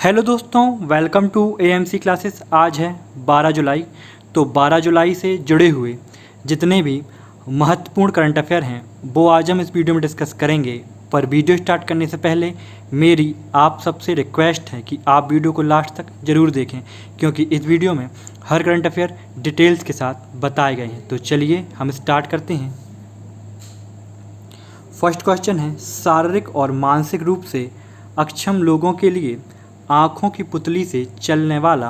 Hello दोस्तों, welcome to AMC classes. आज है 12 जुलाई। तो 12 जुलाई से जुड़े हुए जितने भी महत्वपूर्ण करंट अफेयर हैं वो आज हम इस वीडियो में डिस्कस करेंगे। पर वीडियो स्टार्ट करने से पहले मेरी आप सबसे रिक्वेस्ट है कि आप वीडियो को लास्ट तक ज़रूर देखें, क्योंकि इस वीडियो में हर करंट अफेयर डिटेल्स के साथ बताए गए हैं। तो चलिए हम स्टार्ट करते हैं। फर्स्ट क्वेश्चन है, शारीरिक और मानसिक रूप से अक्षम लोगों के लिए आँखों की पुतली से चलने वाला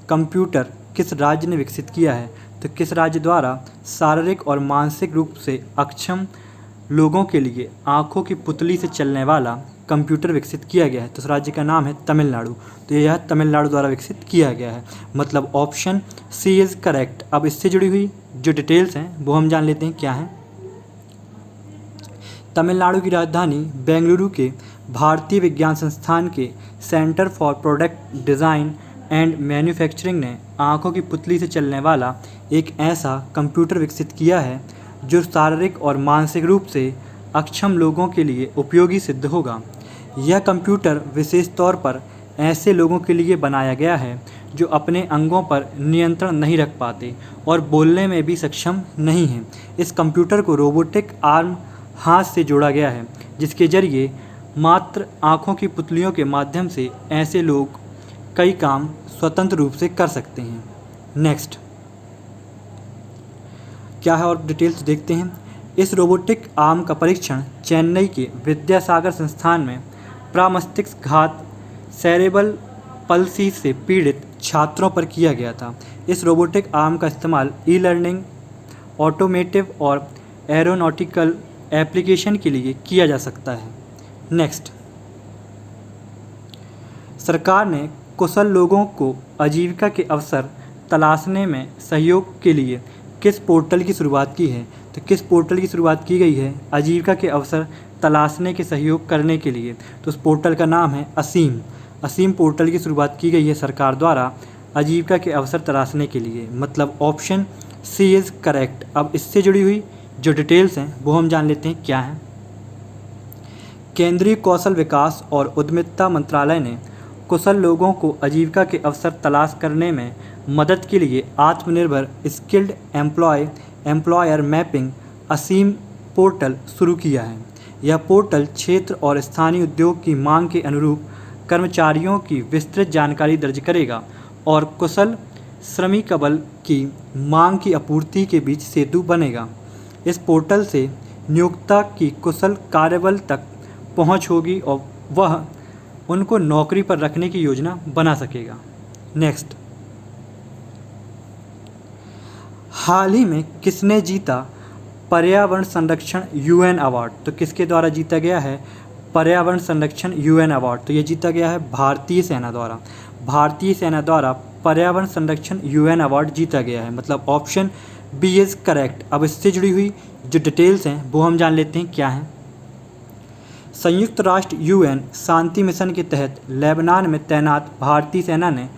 कंप्यूटर किस राज्य ने विकसित किया है? तो किस राज्य द्वारा शारीरिक और मानसिक रूप से अक्षम लोगों के लिए आँखों की पुतली से चलने वाला कंप्यूटर विकसित किया गया है? तो उस राज्य का नाम है तमिलनाडु। तो यह तमिलनाडु द्वारा विकसित किया गया है, मतलब ऑप्शन सी इज़ करेक्ट। अब इससे जुड़ी हुई जो डिटेल्स हैं वो हम जान लेते हैं क्या हैं। तमिलनाडु की राजधानी बेंगलुरु के भारतीय विज्ञान संस्थान के centre for product design and manufacturing ने आँखों की पुतली से चलने वाला एक ऐसा कंप्यूटर विकसित किया है जो शारीरिक और मानसिक रूप से अक्षम लोगों के लिए उपयोगी सिद्ध होगा। यह कंप्यूटर विशेष तौर पर ऐसे लोगों के लिए बनाया गया है जो अपने अंगों पर नियंत्रण नहीं रख पाते और बोलने में भी सक्षम नहीं हैं। इस कंप्यूटर को रोबोटिक आर्म हाथ से जोड़ा गया है, जिसके जरिए मात्र आँखों की पुतलियों के माध्यम से ऐसे लोग कई काम स्वतंत्र रूप से कर सकते हैं। नेक्स्ट क्या है और डिटेल्स देखते हैं। इस रोबोटिक आर्म का परीक्षण चेन्नई के विद्यासागर संस्थान में प्रमस्तिष्कघात सेरेब्रल पल्सी से पीड़ित छात्रों पर किया गया था। इस रोबोटिक आर्म का इस्तेमाल ई लर्निंग, ऑटोमेटिव और एरोनॉटिकल एप्लीकेशन के लिए किया जा सकता है। नेक्स्ट, सरकार ने कुशल लोगों को आजीविका के अवसर तलाशने में सहयोग के लिए किस पोर्टल की शुरुआत की है? तो किस पोर्टल की शुरुआत की गई है आजीविका के अवसर तलाशने के सहयोग करने के लिए? तो उस पोर्टल का नाम है असीम। असीम पोर्टल की शुरुआत की गई है सरकार द्वारा आजीविका के अवसर तलाशने के लिए, मतलब ऑप्शन सी इज़ करेक्ट। अब इससे जुड़ी हुई जो डिटेल्स हैं वो हम जान लेते हैं क्या हैं। केंद्रीय कौशल विकास और उद्यमिता मंत्रालय ने कुशल लोगों को आजीविका के अवसर तलाश करने में मदद के लिए आत्मनिर्भर स्किल्ड एम्प्लॉयर मैपिंग असीम पोर्टल शुरू किया है। यह पोर्टल क्षेत्र और स्थानीय उद्योग की मांग के अनुरूप कर्मचारियों की विस्तृत जानकारी दर्ज करेगा और कुशल श्रमिक बल की मांग की आपूर्ति के बीच सेतु बनेगा। इस पोर्टल से नियोक्ता की कुशल कार्यबल तक पहुंच होगी और वह उनको नौकरी पर रखने की योजना बना सकेगा। नेक्स्ट, हाल ही में किसने जीता पर्यावरण संरक्षण यूएन अवार्ड? तो किसके द्वारा जीता गया है पर्यावरण संरक्षण यूएन अवार्ड? तो ये जीता गया है भारतीय सेना द्वारा। भारतीय सेना द्वारा पर्यावरण संरक्षण यूएन अवार्ड जीता गया है, मतलब ऑप्शन बी इज़ करेक्ट। अब इससे जुड़ी हुई जो डिटेल्स हैं वो हम जान लेते हैं क्या हैं। संयुक्त राष्ट्र यूएन शांति मिशन के तहत लेबनान में तैनात भारतीय सेना ने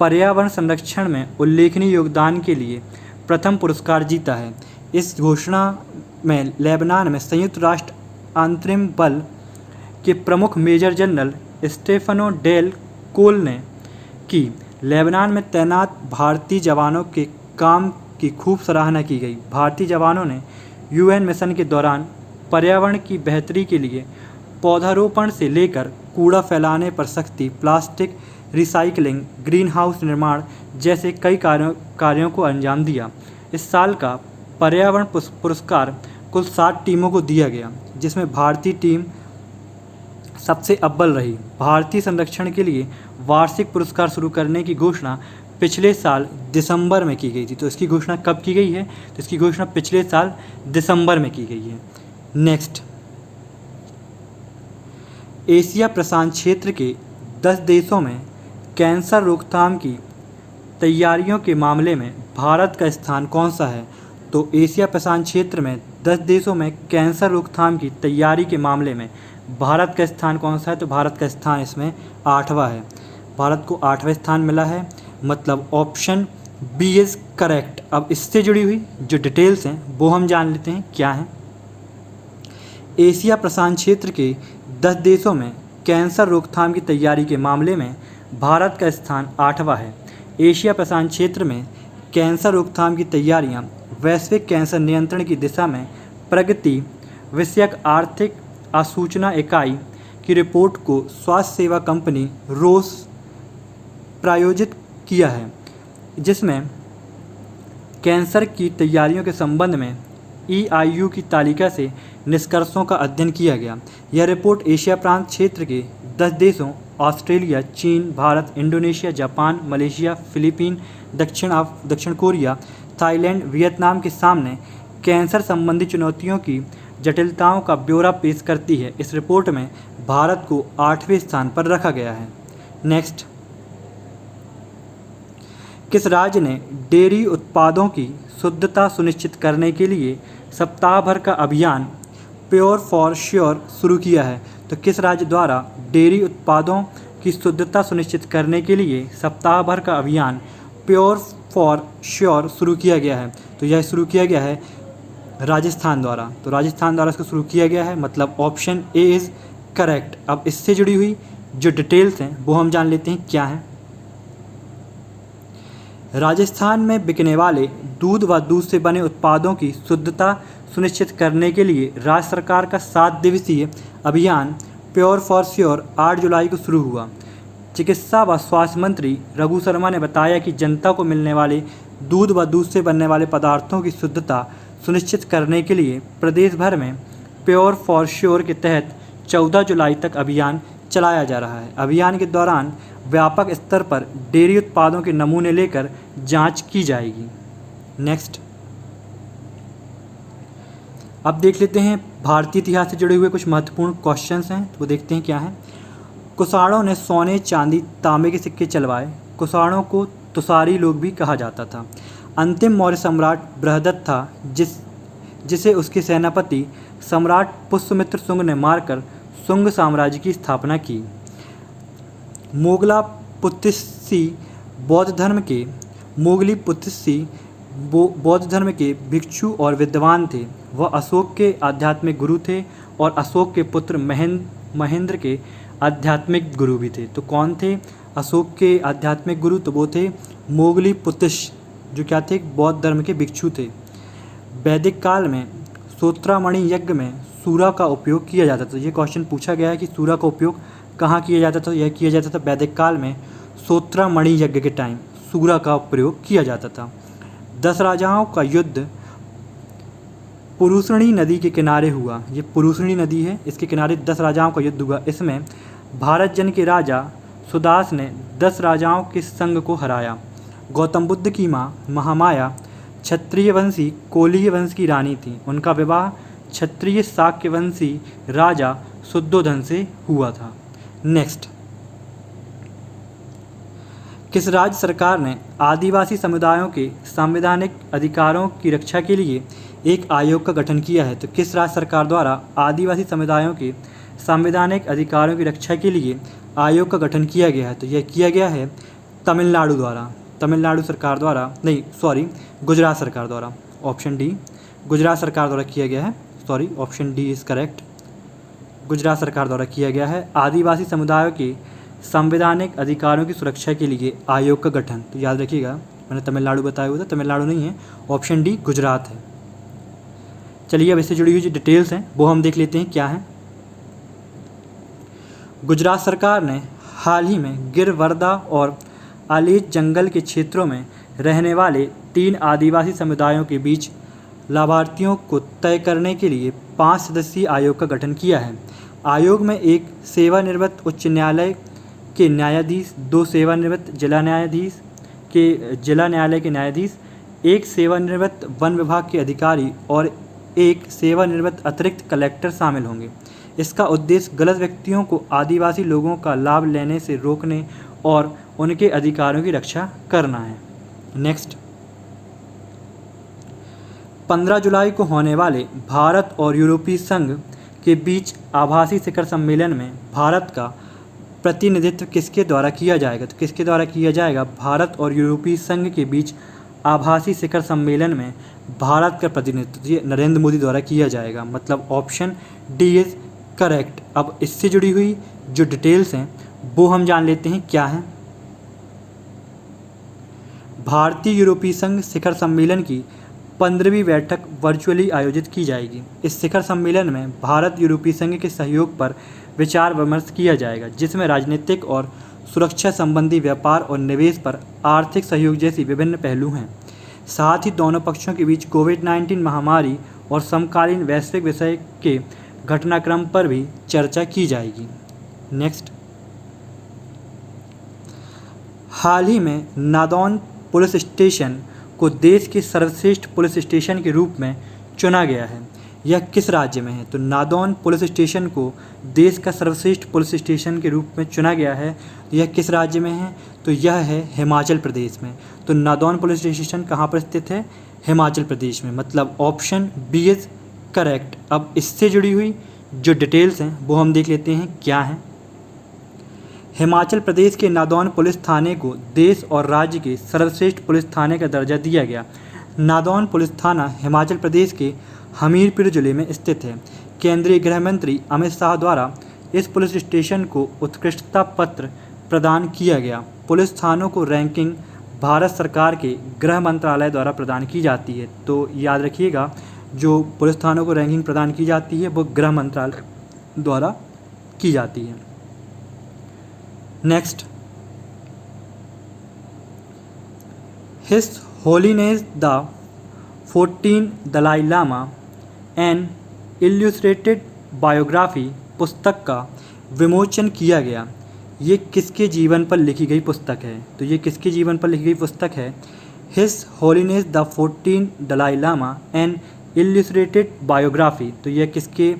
पर्यावरण संरक्षण में उल्लेखनीय योगदान के लिए प्रथम पुरस्कार जीता है। इस घोषणा में लेबनान में संयुक्त राष्ट्र अंतरिम बल के प्रमुख मेजर जनरल स्टेफनो डेल कोल ने की लेबनान में तैनात भारतीय जवानों के काम की खूब सराहना की गई। भारतीय जवानों ने यूएन मिशन के दौरान पर्यावरण की बेहतरी के लिए पौधारोपण से लेकर कूड़ा फैलाने पर सख्ती, प्लास्टिक रिसाइकलिंग, ग्रीन हाउस निर्माण जैसे कई कार्यों को अंजाम दिया। इस साल का पर्यावरण पुरस्कार कुल 7 टीमों को दिया गया, जिसमें भारतीय टीम सबसे अव्वल रही। भारतीय संरक्षण के लिए वार्षिक पुरस्कार शुरू करने की घोषणा पिछले साल दिसंबर में की गई थी। तो इसकी घोषणा कब की गई है? तो इसकी घोषणा पिछले साल दिसंबर में की गई है। नेक्स्ट, एशिया प्रशांत क्षेत्र के 10 देशों में कैंसर रोकथाम की तैयारियों के मामले में भारत का स्थान कौन सा है? तो एशिया प्रशांत क्षेत्र में 10 देशों में कैंसर रोकथाम की तैयारी के मामले में भारत का स्थान कौन सा है? तो भारत का स्थान इसमें 8वां है। भारत को 8वां स्थान मिला है, मतलब ऑप्शन बी इज़ करेक्ट। अब इससे जुड़ी हुई जो डिटेल्स हैं वो हम जान लेते हैं क्या हैं। एशिया प्रशांत क्षेत्र के 10 देशों में कैंसर रोकथाम की तैयारी के मामले में भारत का स्थान 8वां है। एशिया प्रशांत क्षेत्र में कैंसर रोकथाम की तैयारियां, वैश्विक कैंसर नियंत्रण की दिशा में प्रगति विषयक आर्थिक आसूचना इकाई की रिपोर्ट को स्वास्थ्य सेवा कंपनी रोस प्रायोजित किया है, जिसमें कैंसर की तैयारियों के संबंध में EIU की तालिका से निष्कर्षों का अध्ययन किया गया। यह रिपोर्ट एशिया प्रांत क्षेत्र के 10 देशों ऑस्ट्रेलिया, चीन, Bharat, Indonesia, Japan, Malaysia, Philippine, दक्षिण कोरिया, थाईलैंड, वियतनाम के सामने कैंसर संबंधी चुनौतियों की जटिलताओं का ब्यौरा पेश करती है। इस रिपोर्ट में भारत को 8वें स्थान पर रखा गया है। नेक्स्ट, किस राज्य ने डेयरी उत्पादों की शुद्धता सुनिश्चित करने के लिए सप्ताह भर का अभियान प्योर फॉर श्योर शुरू किया है? तो किस राज्य द्वारा डेयरी उत्पादों की शुद्धता सुनिश्चित करने के लिए सप्ताह भर का अभियान प्योर फॉर श्योर शुरू किया गया है? तो यह शुरू किया गया है राजस्थान द्वारा। तो राजस्थान द्वारा इसको शुरू किया गया है, मतलब ऑप्शन ए इज़ करेक्ट। अब इससे जुड़ी हुई जो डिटेल्स हैं वो हम जान लेते हैं क्या हैं। राजस्थान में बिकने वाले दूध व दूध से बने उत्पादों की शुद्धता सुनिश्चित करने के लिए राज्य सरकार का 7 दिवसीय अभियान प्योर फॉर श्योर 8 जुलाई को शुरू हुआ। चिकित्सा व स्वास्थ्य मंत्री रघु शर्मा ने बताया कि जनता को मिलने वाले दूध व दूध से बनने वाले पदार्थों की शुद्धता सुनिश्चित करने के लिए प्रदेश भर में प्योर फॉर श्योर के तहत 14 जुलाई तक अभियान चलाया जा रहा है। अभियान के दौरान व्यापक स्तर पर डेयरी उत्पादों के नमूने लेकर जांच की जाएगी। नेक्स्ट, अब देख लेते हैं भारतीय इतिहास से जुड़े हुए कुछ महत्वपूर्ण क्वेश्चंस हैं, तो वो देखते हैं क्या हैं। कुषाणों ने सोने, चांदी, तांबे के सिक्के चलवाए। कुषाणों को तुषारी लोग भी कहा जाता था। अंतिम मौर्य सम्राट बृहदत्त था, जिसे उसके सेनापति सम्राट पुष्यमित्र शुंग ने मारकर शुंग साम्राज्य की स्थापना की। मोगली पुत्तिसी बौद्ध धर्म के भिक्षु और विद्वान थे। वह अशोक के आध्यात्मिक गुरु थे और अशोक के पुत्र महेंद्र के आध्यात्मिक गुरु भी थे। तो कौन थे अशोक के आध्यात्मिक गुरु? तो वो थे मोगली पुत्तिस, जो क्या थे? बौद्ध धर्म के भिक्षु थे। वैदिक काल में सूत्रामणि यज्ञ में सूरा का उपयोग किया जाता था। ये क्वेश्चन पूछा गया है कि सूरा का उपयोग कहाँ किया जाता था? यह किया जाता था वैदिक काल में सूत्रामणि यज्ञ के टाइम सूरा का प्रयोग किया जाता था। 10 राजाओं का युद्ध पुरुषणी नदी के किनारे हुआ। ये पुरुषणी नदी है, इसके किनारे 10 राजाओं का युद्ध हुआ। इसमें भारत जन के राजा सुदास ने 10 राजाओं के संग को हराया। गौतम बुद्ध की माँ महामाया क्षत्रिय वंशी कोलीय वंश की रानी थी। उनका विवाह क्षत्रिय शाक्य वंशी राजा शुद्धोधन से हुआ था। नेक्स्ट, किस राज्य सरकार ने आदिवासी समुदायों के संवैधानिक अधिकारों की रक्षा के लिए एक आयोग का गठन किया है? तो किस राज्य सरकार द्वारा आदिवासी समुदायों के संवैधानिक अधिकारों की रक्षा के लिए आयोग का गठन किया गया है? तो यह किया गया है तमिलनाडु द्वारा। तमिलनाडु सरकार द्वारा नहीं, सॉरी, गुजरात सरकार द्वारा। ऑप्शन डी, गुजरात सरकार द्वारा किया गया है। Sorry, option D is correct. Gujarat सरकार द्वारा किया गया है आदिवासी समुदायों के संवैधानिक अधिकारों की सुरक्षा के लिए आयोग का गठन। तो याद रखिएगा, मैंने तमिलनाडु बताया हुआ था, तमिलनाडु नहीं है, ऑप्शन डी गुजरात है। चलिए अब इससे जुड़ी हुई जो डिटेल्स हैं वो हम देख लेते हैं क्या हैं। गुजरात सरकार ने हाल ही में गिर वर्दा और आलेच जंगल के क्षेत्रों में रहने वाले 3 आदिवासी समुदायों के बीच लाभार्थियों को तय करने के लिए 5 सदस्यीय आयोग का गठन किया है। आयोग में एक सेवानिवृत्त उच्च न्यायालय के न्यायाधीश, 2 सेवानिवृत्त जिला न्यायालय के न्यायाधीश, 1 सेवानिवृत्त वन विभाग के अधिकारी और 1 सेवानिवृत्त अतिरिक्त कलेक्टर शामिल होंगे। इसका उद्देश्य गलत व्यक्तियों को आदिवासी लोगों का लाभ लेने से रोकने और उनके अधिकारों की रक्षा करना है। नेक्स्ट, 15 जुलाई को होने वाले भारत और यूरोपीय संघ के बीच आभासी शिखर सम्मेलन में भारत का प्रतिनिधित्व किसके द्वारा किया जाएगा? तो किसके द्वारा किया जाएगा? भारत और यूरोपीय संघ के बीच आभासी शिखर सम्मेलन में भारत का प्रतिनिधित्व नरेंद्र मोदी द्वारा किया जाएगा, मतलब ऑप्शन डी इज़ करेक्ट। अब इससे जुड़ी हुई जो डिटेल्स हैं वो हम जान लेते हैं क्या हैं। भारतीय यूरोपीय संघ शिखर सम्मेलन की 15वीं बैठक वर्चुअली आयोजित की जाएगी। इस शिखर सम्मेलन में भारत यूरोपीय संघ के सहयोग पर विचार विमर्श किया जाएगा, जिसमें राजनीतिक और सुरक्षा संबंधी, व्यापार और निवेश पर आर्थिक सहयोग जैसी विभिन्न पहलू हैं। साथ ही दोनों पक्षों के बीच कोविड-19 महामारी और समकालीन वैश्विक विषय के घटनाक्रम पर भी चर्चा की जाएगी। नेक्स्ट, हाल ही में नादौन पुलिस स्टेशन को देश के सर्वश्रेष्ठ पुलिस स्टेशन के रूप में चुना गया है। यह किस राज्य में है? तो नादौन पुलिस स्टेशन को देश का सर्वश्रेष्ठ पुलिस स्टेशन के रूप में चुना गया है। यह किस राज्य में है? तो यह है हिमाचल प्रदेश में। तो नादौन पुलिस स्टेशन कहाँ पर स्थित है? हिमाचल प्रदेश में। मतलब ऑप्शन बी इज़ करेक्ट। अब इससे जुड़ी हुई जो डिटेल्स हैं वो हम देख लेते हैं क्या हैं। हिमाचल प्रदेश के नादौन पुलिस थाने को देश और राज्य के सर्वश्रेष्ठ पुलिस थाने का दर्जा दिया गया। नादौन पुलिस थाना हिमाचल प्रदेश के हमीरपुर जिले में स्थित है। केंद्रीय गृह मंत्री अमित शाह द्वारा इस पुलिस स्टेशन को उत्कृष्टता पत्र प्रदान किया गया। पुलिस थानों को रैंकिंग भारत सरकार के गृह मंत्रालय द्वारा प्रदान की जाती है। तो याद रखिएगा, जो पुलिस थानों को रैंकिंग प्रदान की जाती है वो गृह मंत्रालय द्वारा की जाती है। Next, his holiness the 14 Dalai Lama an illustrated biography पुस्तक का विमोचन किया गया। ये किसके जीवन पर लिखी गई पुस्तक है? तो ये किसके जीवन पर लिखी गई पुस्तक है? His holiness the 14 Dalai Lama an illustrated biography. तो यह किसके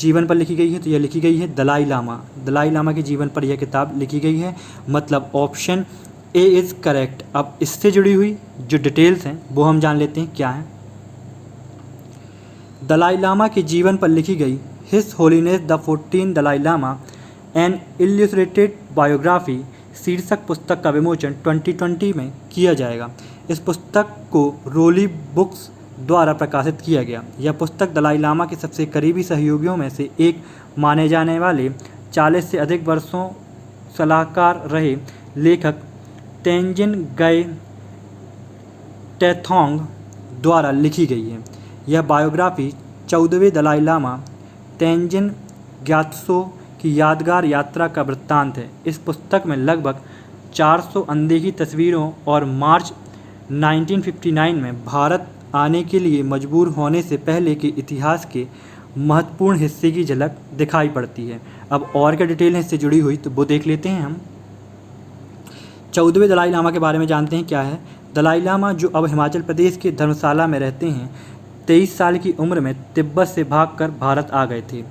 जीवन पर लिखी गई है? तो यह लिखी गई है दलाई लामा। दलाई लामा के जीवन पर यह किताब लिखी गई है। मतलब ऑप्शन ए इज़ करेक्ट। अब इससे जुड़ी हुई जो डिटेल्स हैं वो हम जान लेते हैं क्या हैं। दलाई लामा के जीवन पर लिखी गई his holiness the 14 Dalai Lama an illustrated biography शीर्षक पुस्तक का विमोचन 2020 में किया जाएगा। इस पुस्तक को रोली बुक्स द्वारा प्रकाशित किया गया। यह पुस्तक दलाई लामा के सबसे करीबी सहयोगियों में से एक माने जाने वाले 40 से अधिक वर्षों सलाहकार रहे लेखक तेंजिन गए टेथोंग द्वारा लिखी गई है। यह बायोग्राफी 14वें दलाई लामा तेंजिन ग्यात्सो की यादगार यात्रा का वृत्तांत है। इस पुस्तक में लगभग 400 अनदेखी तस्वीरों और मार्च 1959 में भारत आने के लिए मजबूर होने से पहले के इतिहास के महत्वपूर्ण हिस्से की झलक दिखाई पड़ती है। अब और क्या डिटेल है इससे जुड़ी हुई तो वो देख लेते हैं हम। 14वें दलाई लामा के बारे में जानते हैं क्या है। दलाई लामा जो अब हिमाचल प्रदेश के धर्मशाला में रहते हैं, 23 साल की उम्र में तिब्बत से भागकर भारत आ गए थे।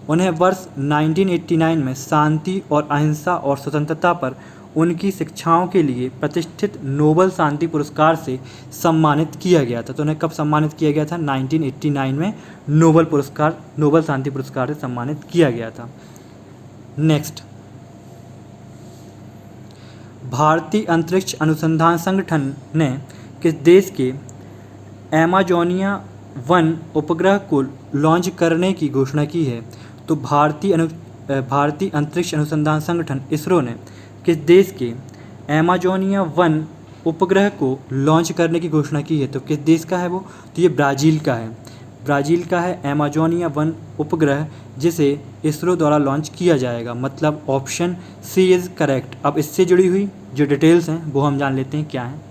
उन्हें वर्ष 1989 में शांति और अहिंसा और स्वतंत्रता पर उनकी शिक्षाओं के लिए प्रतिष्ठित नोबल शांति पुरस्कार से सम्मानित किया गया था। तो उन्हें कब सम्मानित किया गया था? 1989 में नोबल शांति पुरस्कार से सम्मानित किया गया था। नेक्स्ट, भारतीय अंतरिक्ष अनुसंधान संगठन ने किस देश के एमाजोनिया 1 उपग्रह को लॉन्च करने की घोषणा की है? तो भारतीय अंतरिक्ष अनुसंधान संगठन इसरो ने किस देश के एमाजोनिया 1 उपग्रह को लॉन्च करने की घोषणा की है? तो किस देश का है वो? तो ये ब्राज़ील का है। ब्राज़ील का है एमाजोनिया 1 उपग्रह, जिसे इसरो द्वारा लॉन्च किया जाएगा। मतलब ऑप्शन सी इज़ करेक्ट। अब इससे जुड़ी हुई जो डिटेल्स हैं वो हम जान लेते हैं क्या हैं।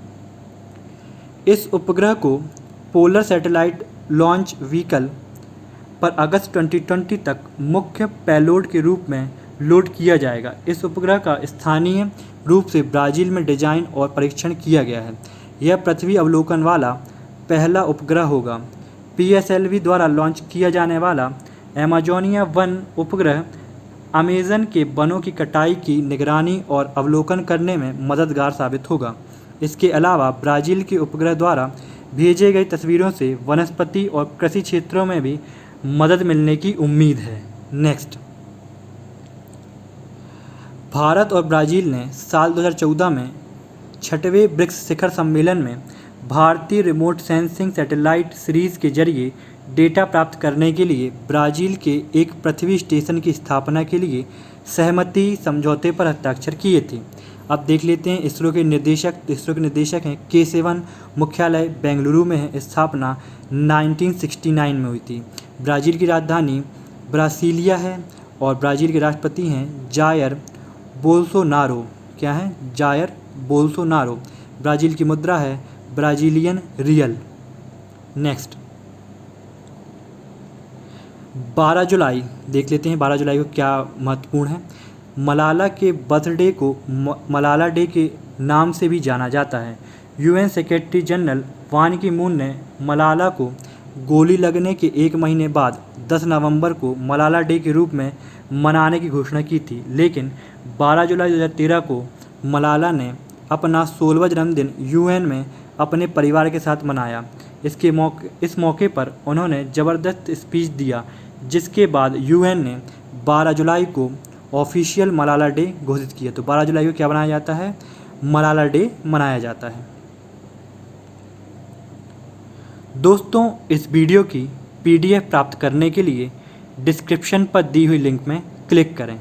इस उपग्रह को पोलर सैटेलाइट लॉन्च व्हीकल पर अगस्त 2020 तक मुख्य पेलोड के रूप में लोड किया जाएगा। इस उपग्रह का स्थानीय रूप से ब्राज़ील में डिजाइन और परीक्षण किया गया है। यह पृथ्वी अवलोकन वाला पहला उपग्रह होगा। PSLV द्वारा लॉन्च किया जाने वाला एमाजोनिया 1 उपग्रह अमेज़न के वनों की कटाई की निगरानी और अवलोकन करने में मददगार साबित होगा। इसके अलावा ब्राज़ील के उपग्रह द्वारा भेजे गई तस्वीरों से वनस्पति और कृषि क्षेत्रों में भी मदद मिलने की उम्मीद है। नेक्स्ट, भारत और ब्राज़ील ने साल 2014 में 6वें ब्रिक्स शिखर सम्मेलन में भारतीय रिमोट सेंसिंग सैटेलाइट सीरीज़ के जरिए डेटा प्राप्त करने के लिए ब्राज़ील के एक पृथ्वी स्टेशन की स्थापना के लिए सहमति समझौते पर हस्ताक्षर किए थे। अब देख लेते हैं इसरो के निर्देशक हैं के सिवन, मुख्यालय बेंगलुरु में है, स्थापना 1969 में हुई थी। ब्राज़ील की राजधानी ब्रासिलिया है और ब्राज़ील के राष्ट्रपति हैं जायर बोल्सोनारो। क्या है? Jair Bolsonaro. ब्राज़ील की मुद्रा है ब्राज़ीलियन रियल। नेक्स्ट 12 जुलाई देख लेते हैं 12 जुलाई को क्या महत्वपूर्ण है। मलाला के बर्थडे को मलाला डे के नाम से भी जाना जाता है। यूएन सेक्रेटरी जनरल बान की मून ने मलाला को गोली लगने के 1 महीने बाद 10 नवंबर को मलाला डे के रूप में मनाने की घोषणा की थी, लेकिन 12 जुलाई 2013 को मलाला ने अपना 16वां जन्मदिन यूएन में अपने परिवार के साथ मनाया। इस मौके पर उन्होंने ज़बरदस्त स्पीच दिया, जिसके बाद यूएन ने 12 जुलाई को ऑफिशियल मलाला डे घोषित किया। तो 12 जुलाई को क्या मनाया जाता है? मलाला डे मनाया जाता है। दोस्तों, इस वीडियो की PDF प्राप्त करने के लिए डिस्क्रिप्शन पर दी हुई लिंक में क्लिक करें।